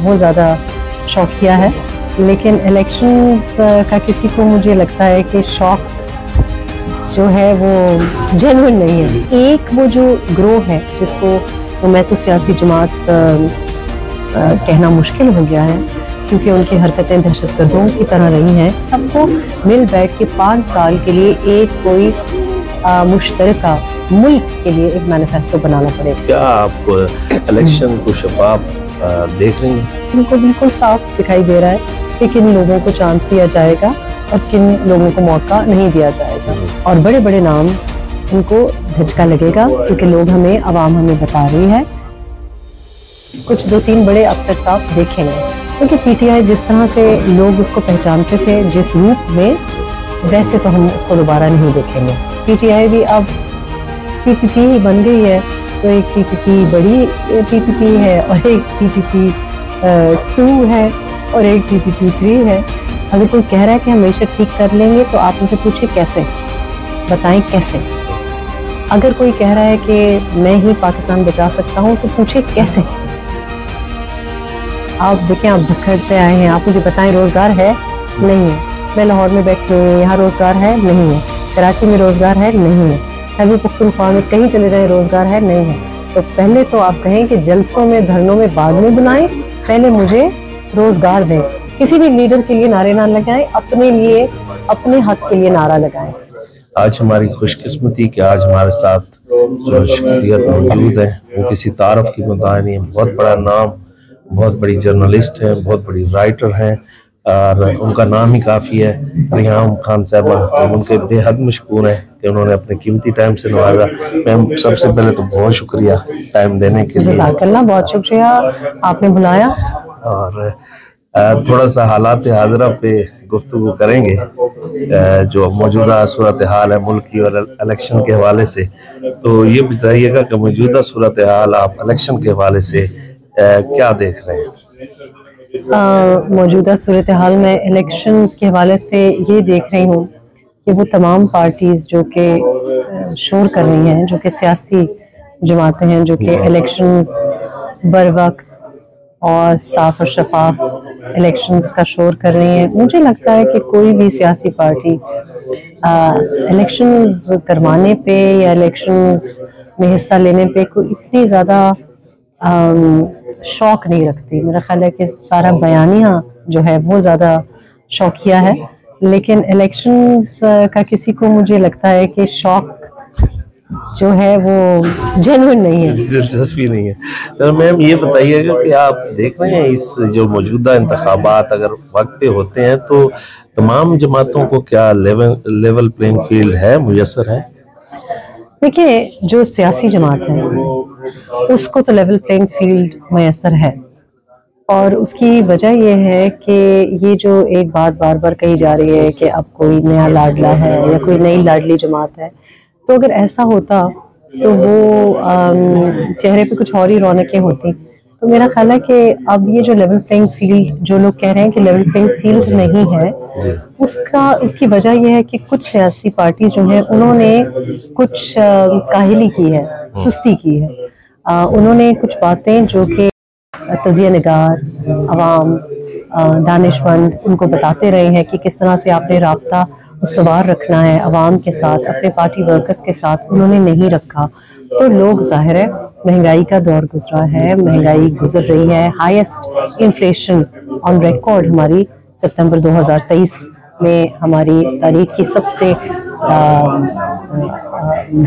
बहुत ज़्यादा शौकिया है, लेकिन इलेक्शंस का किसी को मुझे लगता है कि शौक जो है वो जेन्युइन नहीं है। एक वो जो ग्रोह है जिसको तो मैं तो सियासी जमात कहना मुश्किल हो गया है, क्योंकि उनकी हरकतें दहशतगर्दों की तरह रही हैं। सबको मिल बैठ के 5 साल के लिए एक कोई मुश्तरका मुल्क के लिए एक मैनिफेस्टो बनाना पड़ेगा। क्या आप इलेक्शन को शफाफ देख रही हैं? उनको बिल्कुल साफ दिखाई दे रहा है कि किन लोगों को चांस दिया जाएगा और किन लोगों को मौका नहीं दिया जाएगा, और बड़े बड़े नाम उनको झटका लगेगा, क्योंकि लोग हमें, आवाम हमें बता रही है। कुछ 2-3 बड़े अफसर साहब देखेंगे, क्योंकि पीटीआई जिस तरह से लोग उसको पहचानते थे जिस रूप में, वैसे तो हम उसको दोबारा नहीं देखेंगे। पीटीआई भी अब पीपीपी ही बन गई है, तो एक पीपीपी बड़ी पीपीपी है और एक पीपीपी 2 है और एक पीपीपी 3 है। अगर कोई कह रहा है कि हमेशा ठीक कर लेंगे, तो आप उनसे पूछिए कैसे, बताएं कैसे। अगर कोई कह रहा है कि मैं ही पाकिस्तान बचा सकता हूं, तो पूछिए कैसे। आप देखें, आप भक्खर से आए हैं, आप मुझे बताएं रोजगार है? नहीं है। मैं लाहौर में बैठी हूँ, यहाँ रोजगार है? नहीं है। कराची में रोजगार है? नहीं है। खैबर पख्तूनख्वा में कहीं चले जाए रोजगार है? नहीं है। तो पहले तो आप कहें कि जलसों में, धरनों में बाद में बुलाएं, पहले मुझे रोजगार दें। किसी भी लीडर के लिए नारे ना लगाएं, अपने लिए, अपने हक के लिए नारा लगाएं। आज हमारी खुशकिस्मती कि आज हमारे साथ जो शख्सियत मौजूद है वो किसी तारफ की मुद्दा नहीं है। बहुत बड़ा नाम, बहुत बड़ी जर्नलिस्ट है, बहुत बड़ी राइटर है, और उनका नाम ही काफ़ी है। रिहाम खान साहबा, हम उनके बेहद मशकूर हैं कि उन्होंने अपने कीमती टाइम से नवाजा। मैम, सबसे पहले तो बहुत शुक्रिया टाइम देने के लिए। जज़ाकल्लाह, बहुत शुक्रिया, आपने बुलाया। और थोड़ा सा हालात हाजरा पे गुफ्तगू करेंगे, जो मौजूदा सूरत हाल है मुल्क की और इलेक्शन के हवाले से। तो ये बताइएगा कि मौजूदा सूरत हाल आप इलेक्शन के हवाले से क्या देख रहे हैं? मौजूदा सूरत हाल में इलेक्शंस के हवाले से ये देख रही हूँ कि वो तमाम पार्टीज़ जो कि शोर कर रही हैं, जो कि सियासी जमातें हैं, जो कि इलेक्शंस बर वक्त और साफ और शफाफ इलेक्शंस का शोर कर रही हैं, मुझे लगता है कि कोई भी सियासी पार्टी इलेक्शंस करवाने पे या इलेक्शंस में हिस्सा लेने पे कोई इतनी ज़्यादा शौक नहीं रखती। मेरा ख्याल है कि सारा बयानिया जो है वो ज़्यादा शौकिया है, लेकिन इलेक्शंस का किसी को मुझे लगता है कि शौक जो है वो जेन्युइन नहीं है, दिलचस्पी नहीं है। तो मैम, ये बताइएगा कि आप देख रहे हैं इस जो मौजूदा इंतखाबात अगर वक्त पे होते हैं तो तमाम जमातों को क्या लेवल प्लेइंग फील्ड है, मुयसर है? देखिए, जो सियासी जमात है उसको तो लेवल प्लेइंग फील्ड मैसर है, और उसकी वजह यह है कि ये जो एक बात बार बार कही जा रही है कि अब कोई नया लाडला है या कोई नई लाडली जमात है, तो अगर ऐसा होता तो वो चेहरे पे कुछ और ही रौनकें होती। तो मेरा ख्याल है कि अब ये जो लेवल प्लेइंग फील्ड, जो लोग कह रहे हैं कि लेवल प्लेइंग फील्ड नहीं है, उसकी वजह यह है कि कुछ सियासी पार्टी जो है उन्होंने कुछ काहिली की है, सुस्ती की है। उन्होंने कुछ बातें जो कि तजिया निगार, अवाम, दानिशमंद उनको बताते रहे हैं कि किस तरह से आपने राब्ता मुस्तवार रखना है अवाम के साथ, अपने पार्टी वर्कर्स के साथ, उन्होंने नहीं रखा। तो लोग, जाहिर है, महंगाई का दौर गुजरा है, महंगाई गुजर रही है, हाईएस्ट इन्फ्लेशन ऑन रिकॉर्ड हमारी सितंबर 2023 में हमारी तारीख की सबसे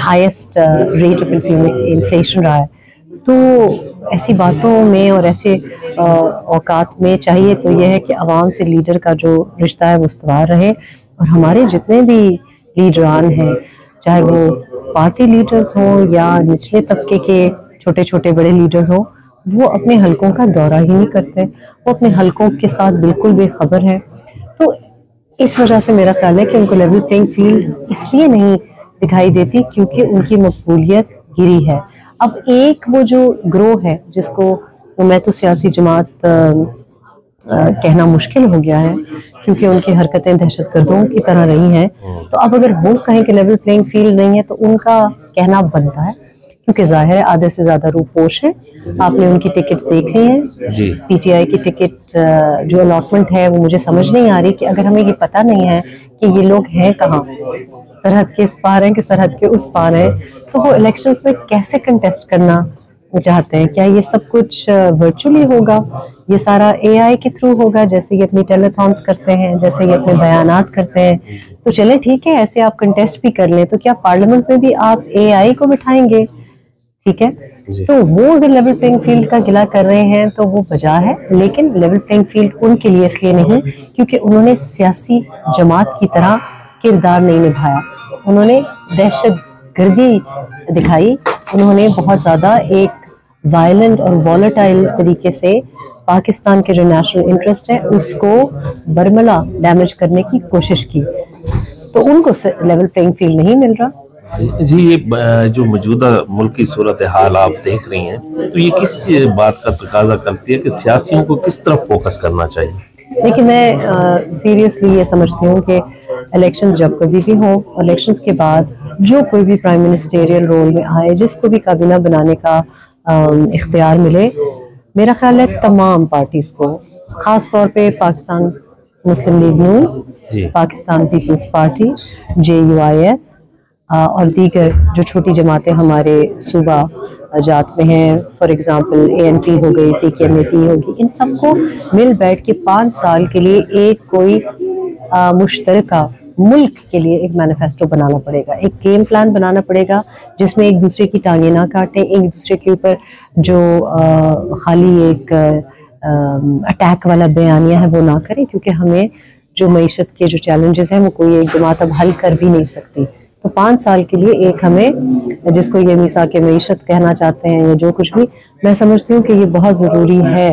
हाईएस्ट रेट ऑफ इन्फ्लेशन रहा है। तो ऐसी बातों में और ऐसे औकात में चाहिए तो यह है कि आवाम से लीडर का जो रिश्ता है वो इस्तवार रहे, और हमारे जितने भी लीडरान हैं, चाहे वो पार्टी लीडर्स हों या निचले तबके के छोटे छोटे बड़े लीडर्स हों, वो अपने हलकों का दौरा ही नहीं करते, वो अपने हलकों के साथ बिल्कुल बेखबर है। तो इस वजह से मेरा ख्याल है कि उनको लेवल प्लेइंग फील्ड इसलिए नहीं दिखाई देती क्योंकि उनकी मकबूलियत गिरी है। अब एक वो जो ग्रोह है जिसको मैं तो सियासी जमात कहना मुश्किल हो गया है, क्योंकि उनकी हरकतें दहशतगर्दों की तरह रही हैं, तो अब अगर वो कहें कि लेवल प्लेइंग फील्ड नहीं है तो उनका कहना बनता है, क्योंकि जाहिर है आधे से ज़्यादा रूपोश है आपने उनकी टिकट्स देख ली हैं? जी। पीटीआई की टिकट जो अलॉटमेंट है वो मुझे समझ नहीं आ रही कि अगर हमें ये पता नहीं है कि ये लोग हैं कहाँ, सरहद के इस पार हैं कि सरहद के उस पार हैं, तो वो इलेक्शंस में कैसे कंटेस्ट करना चाहते हैं? क्या ये सब कुछ वर्चुअली होगा? ये सारा एआई के थ्रू होगा, जैसे ये अपनी टेलीथॉन्स करते हैं, जैसे ये अपने बयानात करते हैं? तो चले ठीक है, ऐसे आप कंटेस्ट भी कर लें, तो क्या पार्लियामेंट में भी आप एआई को बिठाएंगे? ठीक है, तो वो अगर लेवल प्लेइंग फील्ड का गिला कर रहे हैं तो वो वजह है, लेकिन लेवल प्लेइंग फील्ड उनके लिए इसलिए नहीं क्योंकि उन्होंने सियासी जमात की तरह किरदार नहीं निभाया, उन्होंने दहशत गर्दी दिखाई, उन्होंने बहुत ज़्यादा एक वायलेंट और वॉलेटाइल तरीके से पाकिस्तान के जो नेशनल इंटरेस्ट है उसको बरमला डैमेज करने की कोशिश की, तो उनको लेवल प्लेइंग फील्ड नहीं मिल रहा। जी, ये जो मौजूदा मुल्क की सूरत हाल आप देख रही हैं, तो ये किस बात का तकाजा करती है कि सियासियों को किस तरफ फोकस करना चाहिए? देखिए, मैं सीरियसली ये समझती हूँ कि इलेक्शंस जब कभी भी हो, इलेक्शंस के बाद जो कोई भी प्राइम मिनिस्टेरियल रोल में आए, जिसको भी काबीना बनाने का इख्तियार मिले, मेरा ख्याल है तमाम पार्टीज को, ख़ास तौर पे पाकिस्तान मुस्लिम लीग नून, पाकिस्तान पीपल्स पार्टी, JUIF और दीगर जो छोटी जमातें हमारे सूबा जात में हैं, फॉर एग्जांपल ANP हो गई, PKMAP होगी, इन सबको मिल बैठ के 5 साल के लिए एक कोई मुश्तरका मुल्क के लिए एक मैनिफेस्टो बनाना पड़ेगा, एक गेम प्लान बनाना पड़ेगा जिसमें एक दूसरे की टांगें ना काटें, एक दूसरे के ऊपर जो खाली एक अटैक वाला बयानिया है वो ना करें, क्योंकि हमें जो मईशत के जो चैलेंजेस हैं वो कोई एक जमात अब हल कर भी नहीं सकती। तो 5 साल के लिए एक हमें, जिसको ये मीसाक के मईशत कहना चाहते हैं या जो कुछ भी, मैं समझती हूँ कि ये बहुत ज़रूरी है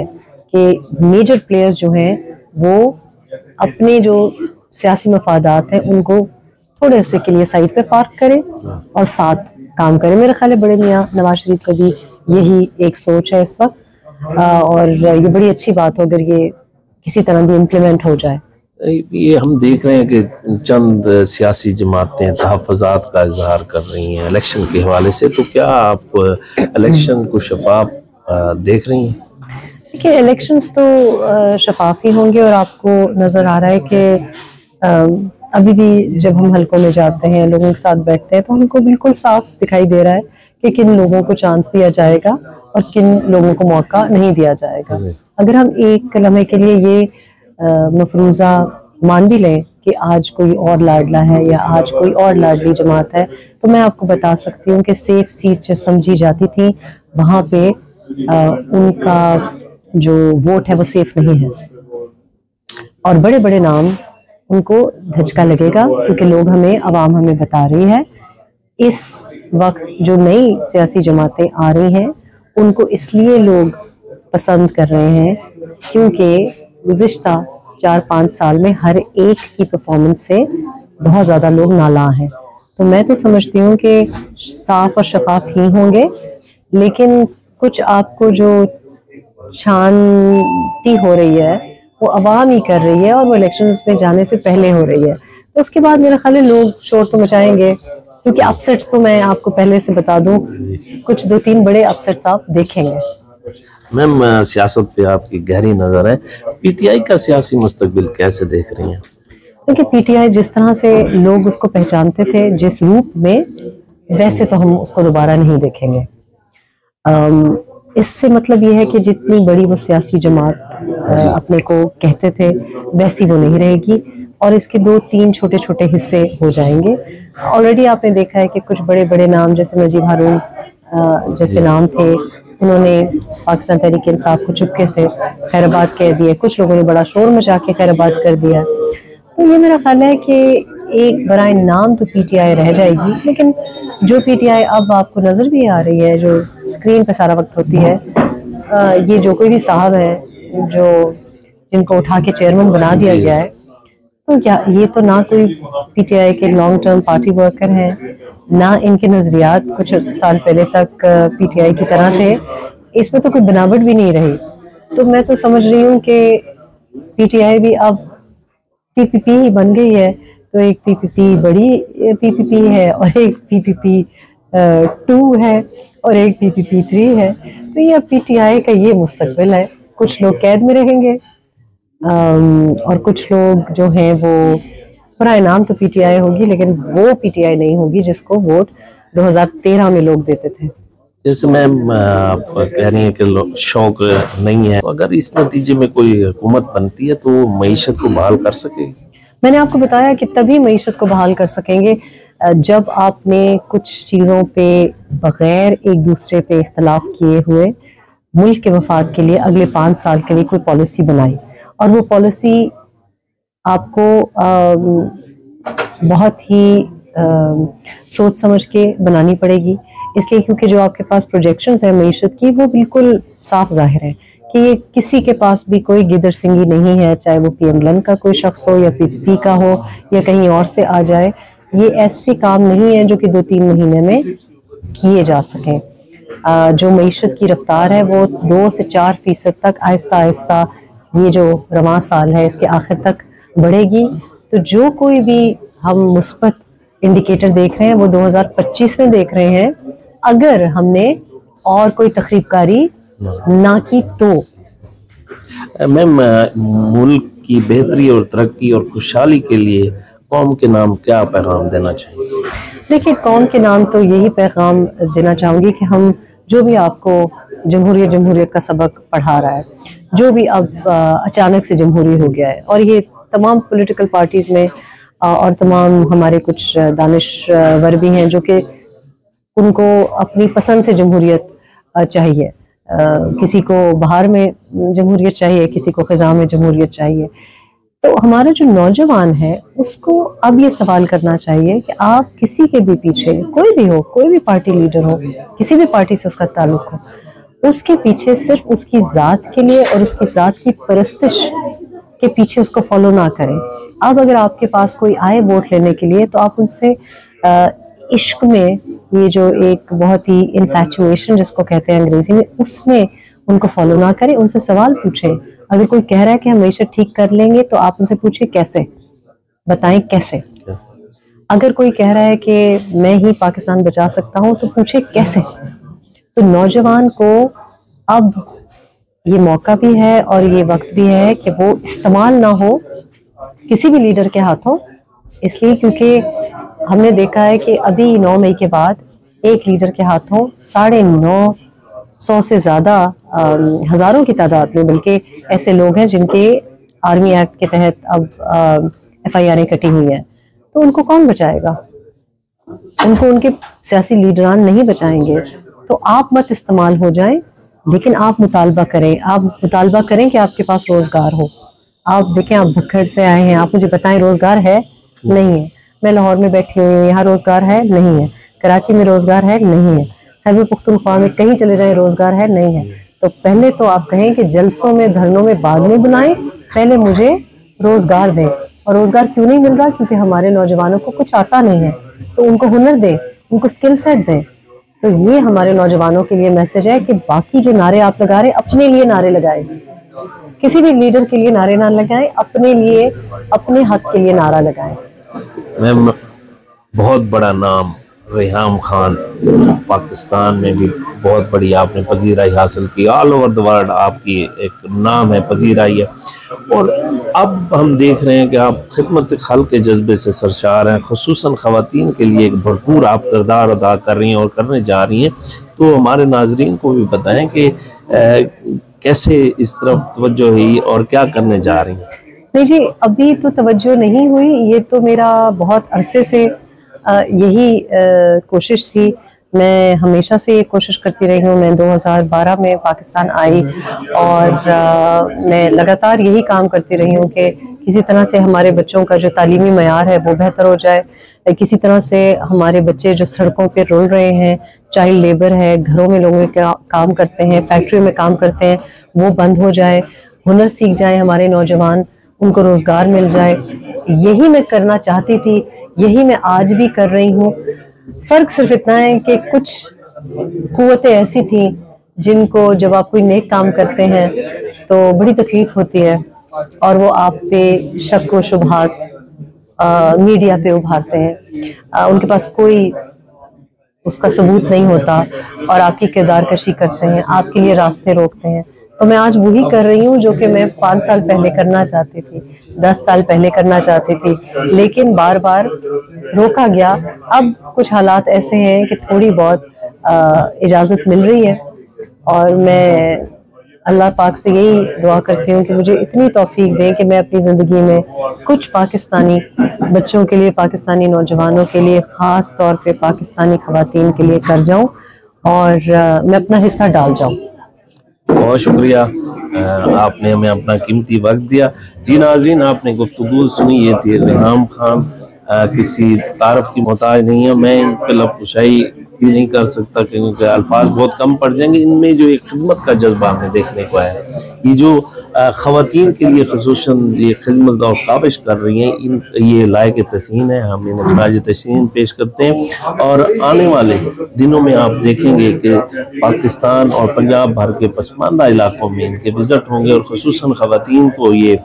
कि मेजर प्लेयर्स जो हैं वो अपने जो सियासी मफादात हैं उनको थोड़े अरसे के लिए साइड पे पार्क करें और साथ काम करें। मेरा ख्याल है बड़े मियाँ नवाज शरीफ का भी यही एक सोच है इस वक्त, और ये बड़ी अच्छी बात हो अगर ये किसी तरह भी इम्प्लीमेंट हो जाए। ये हम देख रहे हैं कि चंद सियासी जमातें तहफ़्फ़ुज़ात का इजहार कर रही हैं इलेक्शन के हवाले से, तो क्या आप इलेक्शन को शफाफ देख रही हैं? देखिए, इलेक्शंस तो शफाफ ही होंगे, और आपको नज़र आ रहा है कि अभी भी जब हम हलकों में जाते हैं, लोगों के साथ बैठते हैं, तो हमको बिल्कुल साफ दिखाई दे रहा है कि किन लोगों को चांस दिया जाएगा और किन लोगों को मौका नहीं दिया जाएगा। अगर हम एक लम्हे के लिए ये मफरूज़ा मान भी लें कि आज कोई और लाडला है या आज कोई और लाडली जमात है, तो मैं आपको बता सकती हूँ कि सेफ सीट जो समझी जाती थी वहाँ पे उनका जो वोट है वो सेफ नहीं है, और बड़े बड़े नाम उनको धचका लगेगा, क्योंकि लोग हमें, आवाम हमें बता रही है इस वक्त जो नई सियासी जमातें आ रही हैं उनको इसलिए लोग पसंद कर रहे हैं क्योंकि गुज़िश्ता 4-5 साल में हर एक की परफॉर्मेंस से बहुत ज़्यादा लोग नाला हैं। तो मैं तो समझती हूँ कि साफ और शफाफ ही होंगे, लेकिन कुछ आपको जो शांति हो रही है वो अवाम ही कर रही है, और वो इलेक्शंस में जाने से पहले हो रही है। तो उसके बाद मेरा ख्याल है लोग शोर तो मचाएंगे, क्योंकि अपसेट्स तो मैं आपको पहले से बता दूं, कुछ 2-3 बड़े अपसेट्स आप देखेंगे। मैम, सियासत पे आपकी गहरी नज़र है, PTI का सियासी मुस्तकबिल कैसे देख रही हैं? देखिए, PTI जिस तरह से लोग उसको पहचानते थे जिस रूप में, वैसे तो हम उसको दोबारा नहीं देखेंगे। इससे मतलब ये है कि जितनी बड़ी वो सियासी जमात अपने को कहते थे वैसी वो नहीं रहेगी, और इसके 2-3 छोटे छोटे हिस्से हो जाएंगे। ऑलरेडी आपने देखा है कि कुछ बड़े बड़े नाम जैसे नजीब हारून जैसे नाम थे, उन्होंने पाकिस्तान तहरीक इंसाफ को चुपके से खैराबाद कह दिए, कुछ लोगों ने बड़ा शोर मचा के खैराबाद कर दिया। तो ये मेरा ख्याल है कि एक बराए नाम तो PTI रह जाएगी, लेकिन जो PTI अब आपको नज़र भी आ रही है, जो स्क्रीन पे सारा वक्त होती है, ये जो कोई भी साहब है जो जिनको उठा के चेयरमैन बना दिया गया है, तो क्या ये तो ना कोई PTI के लॉन्ग टर्म पार्टी वर्कर हैं, ना इनके नज़रियात कुछ साल पहले तक PTI की तरह थे, इसमें तो कोई बनावट भी नहीं रही। तो मैं तो समझ रही हूँ कि PTI भी अब PPP ही बन गई है, तो एक PPP बड़ी PPP है और एक PPP 2 है। और एक PPP3 है। तो ये अब PTI का ये मुस्तकबिल है। कुछ लोग कैद में रहेंगे और कुछ लोग जो हैं वो, पूरा इनाम तो PTI होगी, लेकिन वो PTI नहीं होगी जिसको वोट 2013 में लोग देते थे। जैसे मैम आप कह रही हैं कि शौक नहीं है, तो अगर इस नतीजे में कोई हुकूमत बनती है तो मईशत को बहाल कर सकेगी? मैंने आपको बताया कि तभी मईशत को बहाल कर सकेंगे जब आपने कुछ चीज़ों पे बगैर एक दूसरे पे इख्तलाफ किए हुए मुल्क के मफाद के लिए अगले 5 साल के लिए कोई पॉलिसी बनाई। और वो पॉलिसी आपको बहुत ही सोच समझ के बनानी पड़ेगी, इसलिए क्योंकि जो आपके पास प्रोजेक्शंस है मईशत की वो बिल्कुल साफ जाहिर है कि ये किसी के पास भी कोई गिदर सिंगी नहीं है, चाहे वो PM लन का कोई शख्स हो या PPP का हो या कहीं और से आ जाए। ये ऐसे काम नहीं है जो कि 2-3 महीने में किए जा सकें। जो मईशत की रफ्तार है वो 2 से 4% तक आहिस्ता आहिस्ता ये जो रवां साल है इसके आखिर तक बढ़ेगी। तो जो कोई भी हम मुस्बत इंडिकेटर देख रहे हैं वो 2025 में देख रहे हैं, अगर हमने और कोई तखरीबकारी ना की तो। मैम, मुल्क की बेहतरी और तरक्की और खुशहाली के लिए कौम के नाम क्या पैगाम देना चाहिए? देखिए, कौम के नाम तो यही पैगाम देना चाहूँगी कि हम जो भी आपको जमहूरियत का सबक पढ़ा रहा है, जो भी अब अचानक से जमहूरी हो गया है, और ये तमाम पॉलिटिकल पार्टीज़ में और तमाम हमारे कुछ दानिशवर भी हैं जो कि उनको अपनी पसंद से जमहूरियत चाहिए। किसी को बाहर में जमहूरियत चाहिए, किसी को ख़ज़ा में जमहूरियत चाहिए। तो हमारा जो नौजवान है उसको अब ये सवाल करना चाहिए कि आप किसी के भी पीछे, कोई भी हो, कोई भी पार्टी लीडर हो, किसी भी पार्टी से उसका ताल्लुक हो, उसके पीछे सिर्फ उसकी ज़ात के लिए और उसकी ज़ात की परस्तिश के पीछे उसको फॉलो ना करें। अब अगर आपके पास कोई आए वोट लेने के लिए तो आप उनसे इश्क में, ये जो एक बहुत ही इन्फैचुएशन जिसको कहते हैं अंग्रेजी में, उसमें उनको फॉलो ना करें। उनसे सवाल पूछें। अगर कोई कह रहा है कि हम मईशत ठीक कर लेंगे तो आप उनसे पूछिए कैसे, बताएं कैसे। अगर कोई कह रहा है कि मैं ही पाकिस्तान बचा सकता हूं तो पूछे कैसे। तो नौजवान को अब ये मौका भी है और ये वक्त भी है कि वो इस्तेमाल ना हो किसी भी लीडर के हाथों, इसलिए क्योंकि हमने देखा है कि अभी 9 मई के बाद एक लीडर के हाथों 950 से ज़्यादा हज़ारों की तादाद में बल्कि ऐसे लोग हैं जिनके आर्मी एक्ट के तहत अब FIR कटी हुई हैं। तो उनको कौन बचाएगा? उनको उनके सियासी लीडरान नहीं बचाएंगे। तो आप मत इस्तेमाल हो जाएं, लेकिन आप मुतालबा करें। आप मुतालबा करें कि आपके पास रोज़गार हो। आप देखें, आप भक्खड़ से आए हैं, आप मुझे बताएं रोज़गार है? नहीं है। मैं लाहौर में बैठी हुई हूँ, यहाँ रोज़गार है? नहीं है। कराची में रोज़गार है? नहीं है। खैबर पुख्तनख्वा में कहीं चले जाएं, रोज़गार है? नहीं है। तो पहले तो आप कहें कि जलसों में, धरनों में बाद में बुलाएं, पहले मुझे रोज़गार दें। और रोज़गार क्यों नहीं मिल रहा? क्योंकि हमारे नौजवानों को कुछ आता नहीं है। तो उनको हुनर दें, उनको स्किल सेट दें। तो ये हमारे नौजवानों के लिए मैसेज है कि बाकी जो नारे आप लगा रहे, अपने लिए नारे लगाएं। किसी भी लीडर के लिए नारे ना लगाएं, अपने लिए, अपने हक के लिए नारा लगाएं। मैम, बहुत बड़ा नाम रेहाम खान, पाकिस्तान में भी बहुत बड़ी आपने पजीराई हासिल की, ऑल ओवर द वर्ल्ड आपकी एक नाम है, पजीराई है। और अब हम देख रहे हैं कि आप खिदमत खल्क के जज्बे से सरशार हैं, खुसूसन ख़वातीन के लिए एक भरपूर आप किरदार अदा कर रही हैं और करने जा रही हैं। तो हमारे नाजरीन को भी बताएं कि कैसे इस तरफ तवज्जो हुई और क्या करने जा रही हैं? नहीं जी, अभी तो तवज्जो नहीं हुई। ये तो मेरा बहुत अरसे से यही कोशिश थी। मैं हमेशा से ये कोशिश करती रही हूँ। मैं 2012 में पाकिस्तान आई और मैं लगातार यही काम करती रही हूँ कि किसी तरह से हमारे बच्चों का जो तालीमी मयार है वो बेहतर हो जाए, किसी तरह से हमारे बच्चे जो सड़कों पे रुल रहे हैं, चाइल्ड लेबर है, घरों में लोगों के काम करते हैं, फैक्ट्री में काम करते हैं, वो बंद हो जाए, हुनर सीख जाए हमारे नौजवान, उनको रोज़गार मिल जाए। यही मैं करना चाहती थी, यही मैं आज भी कर रही हूँ। फ़र्क सिर्फ इतना है कि कुछ क़ुव्वतें ऐसी थी जिनको जब आप कोई नेक काम करते हैं तो बड़ी तकलीफ होती है और वो आप पे शक व शुबहात मीडिया पे उभारते हैं। उनके पास कोई उसका सबूत नहीं होता और आपकी किरदार कशी करते हैं, आपके लिए रास्ते रोकते हैं। तो मैं आज वही कर रही हूँ जो कि मैं 5 साल पहले करना चाहती थी, 10 साल पहले करना चाहती थी, लेकिन बार बार रोका गया। अब कुछ हालात ऐसे हैं कि थोड़ी बहुत इजाज़त मिल रही है और मैं अल्लाह पाक से यही दुआ करती हूँ कि मुझे इतनी तौफीक दें कि मैं अपनी ज़िंदगी में कुछ पाकिस्तानी बच्चों के लिए, पाकिस्तानी नौजवानों के लिए, ख़ास तौर पे पाकिस्तानी ख़वातीन के लिए कर जाऊँ और मैं अपना हिस्सा डाल जाऊँ। बहुत शुक्रिया, आपने हमें अपना कीमती वक्त दिया। जी नाज़रीन, आपने गुफ्तगू सुनी, ये थी रिहाम खान। किसी तारफ़ की मोहताज नहीं है, मैं इन पर लबकुशाई भी नहीं कर सकता क्योंकि अल्फाज बहुत कम पड़ जाएंगे। इनमें जो एक खिदमत का जज्बा हमें देखने को है, ये जो ख़वातीन के लिए ख़ुसूसन ये खिदमत और काविश कर रही हैं, ये लायक तहसीन है। हम इन्हें खराज तहसीन पेश करते हैं और आने वाले दिनों में आप देखेंगे कि पाकिस्तान और पंजाब भर के पसमानदा इलाकों में इनके विज़िट होंगे और ख़ुसूसन ख़वातीन को ये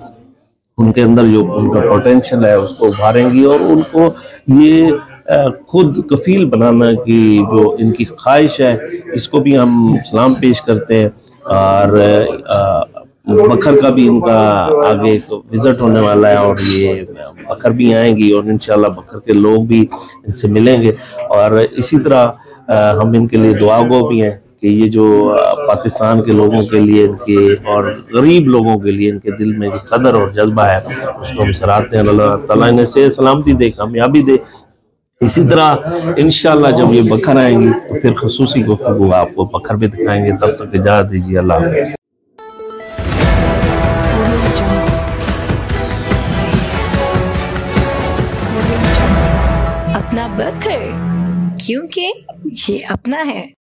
उनके अंदर जो उनका पोटेंशियल है उसको उभारेंगी और उनको ये खुद कफील बनाना की जो इनकी ख्वाहिश है, इसको भी हम सलाम पेश करते हैं। और बकर का भी इनका आगे एक विजिट होने वाला है और ये बकर भी आएंगी और इंशाल्लाह बकर के लोग भी इनसे मिलेंगे। और इसी तरह हम इनके लिए दुआगो भी हैं कि ये जो पाकिस्तान के लोगों के लिए इनके और गरीब लोगों के लिए इनके दिल में जो कदर और जज्बा है उसको हम सराहते हैं। अल्लाह ताला इन्हें से सलामती दे, कामयाबी दे। इसी तरह इंशाल्लाह जब ये बकर आएंगी तो फिर खुसूसी गुफ्तगू आपको बकर भी दिखाएंगे। तब तक इजाज़त दीजिए, अल्लाह हाफ़िज़। अपना बकर, क्योंकि ये अपना है।